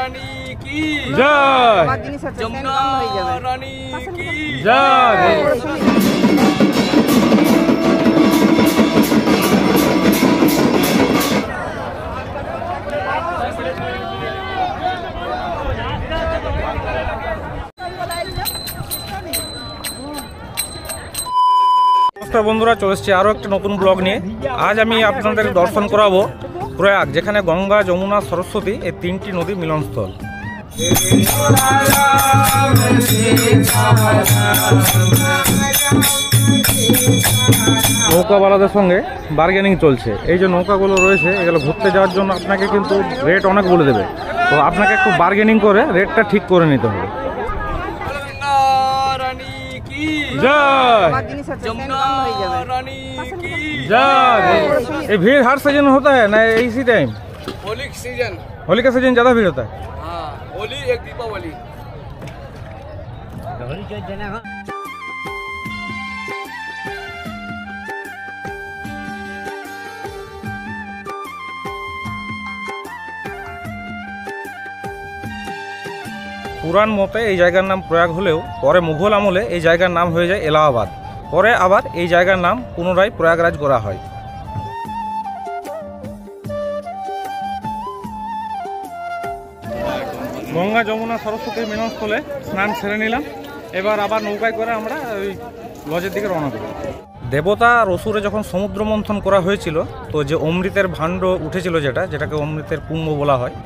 রানী কি জয়, যমুনা রানী কি জয়। নমস্কার বন্ধুরা, চলে এসেছি আরও একটা নতুন ব্লগ নিয়ে। আজ আমি আপনাদের দর্শন করাবো প্রয়াগ, যেখানে গঙ্গা, যমুনা, সরস্বতী এই তিনটি নদীর মিলনস্থল। নৌকাওয়ালাদের সঙ্গে বার্গেনিং চলছে। এই যে নৌকাগুলো রয়েছে, এগুলো ঘুরতে যাওয়ার জন্য আপনাকে কিন্তু রেট অনেক বলে দেবে, তো আপনাকে একটু বার্গেনিং করে রেটটা ঠিক করে নিতে হবে। जय, যমুনা রানী কি जय। ये भीड़ हर सीजन होता है ना, इसी टाइम? होली सीजन, होली का सीजन ज़्यादा भीड़ होता है। हाँ होली एक दीपावली। পুরাণ মতে এই জায়গার নাম প্রয়াগ হলেও পরে মুঘল আমলে এই জায়গার নাম হয়ে যায় এলাহাবাদ। পরে আবার এই জায়গার নাম পুনরায় প্রয়াগরাজ করা হয়। গঙ্গা, যমুনা, সরস্বতীর মিলনস্থলে স্নান সেরে নিলাম। এবার আবার নৌকায় করে আমরা ওই লজের দিকে রওনা দেব। দেবতা আর অসুরে যখন সমুদ্র মন্থন করা হয়েছিল, তো যে অমৃতের ভাণ্ড উঠেছিল, যেটাকে অমৃতের কুম্ভ বলা হয়,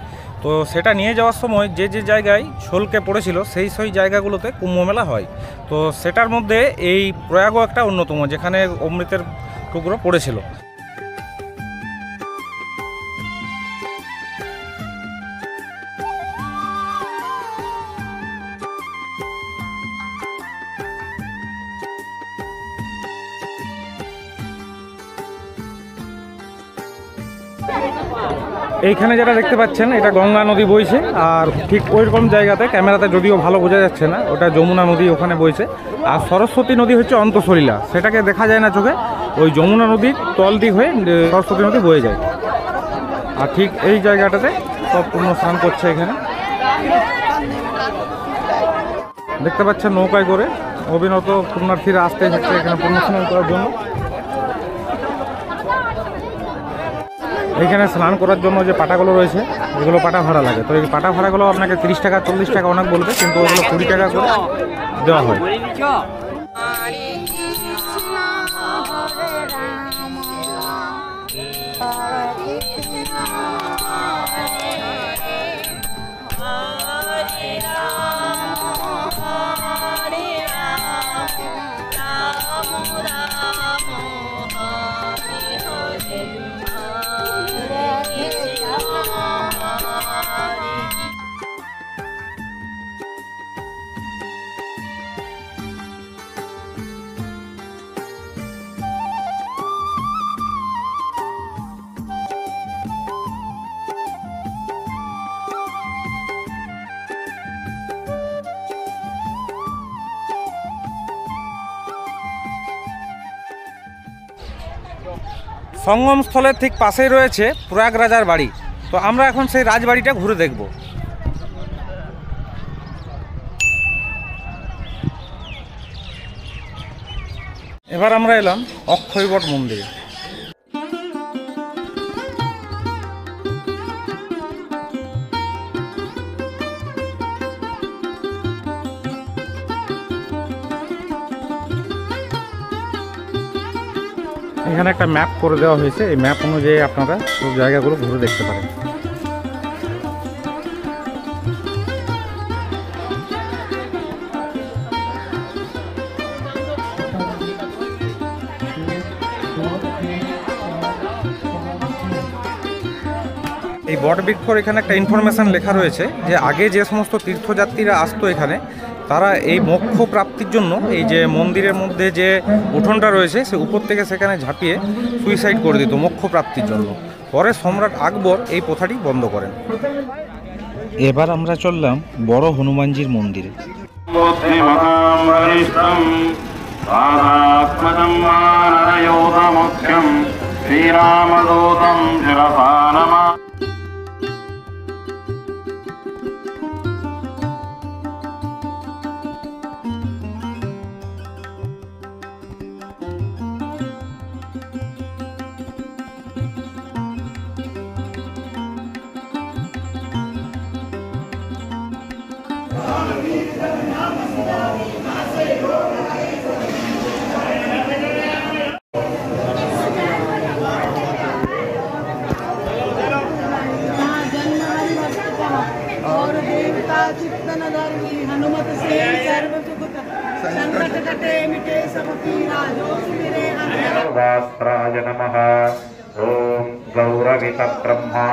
তো সেটা নিয়ে যাওয়ার সময় যে যে জায়গায় ছলকে পড়েছিল সেই জায়গাগুলোতে কুম্ভ মেলা হয়। তো সেটার মধ্যে এই প্রয়াগও একটা অন্যতম, যেখানে অমৃতের টুকরো পড়েছিল। এইখানে যেটা দেখতে পাচ্ছেন, এটা গঙ্গা নদী বইছে, আর ঠিক ওইরকম জায়গাতে ক্যামেরাতে যদিও ভালো বোঝা যাচ্ছে না, ওটা যমুনা নদী ওখানে বইছে। আর সরস্বতী নদী হচ্ছে অন্তঃসলিলা, সেটাকে দেখা যায় না চোখে। ওই যমুনা নদীর তল দিক হয়ে সরস্বতী নদী বয়ে যায়। আর ঠিক এই জায়গাটাতে সব পূর্ণ স্নান করছে। এখানে দেখতে পাচ্ছেন নৌকায় করে অবিনত পুণ্যার্থীরা আসতে থাকছে এখানে পূর্ণ স্নান করার জন্য। এইখানে স্নান করার জন্য যে পাটাগুলো রয়েছে, এগুলো পাটা ভাড়া লাগে। তো এই পাটা ভাড়াগুলো আপনাকে 30 টাকা 40 টাকা অনেক বলবে, কিন্তু ওগুলো 20 টাকা করে দেওয়া হয়। সঙ্গমস্থলের ঠিক পাশেই রয়েছে প্রয়াগ রাজার বাড়ি। তো আমরা এখন সেই রাজবাড়িটা ঘুরে দেখব। এবার আমরা এলাম অক্ষয়বট মন্দিরে। এখানে একটা ম্যাপ করে দেওয়া হয়েছে, এই ম্যাপ অনুযায়ী আপনারা সব জায়গাগুলো ঘুরে দেখতে পারেন। এই বটবৃক্ষর এখানে একটা ইনফরমেশান লেখা রয়েছে যে আগে যে সমস্ত তীর্থযাত্রীরা আসতো এখানে, তারা এই মোক্ষ প্রাপ্তির জন্য এই যে মন্দিরের মধ্যে যে উঠোনটা রয়েছে, সে উপর থেকে সেখানে ঝাঁপিয়ে সুইসাইড করে দিত মোক্ষ প্রাপ্তির জন্য। পরে সম্রাট আকবর এই প্রথাটি বন্ধ করেন। এবার আমরা চললাম বড় হনুমানজির মন্দিরে। और देवता चित्तन धर्मी हनुमत से सर्व सुख संकट कटे मिटे सब पीरा जो सुमिरे वास्त्राय नमः। ओम गौरवित ब्रह्मा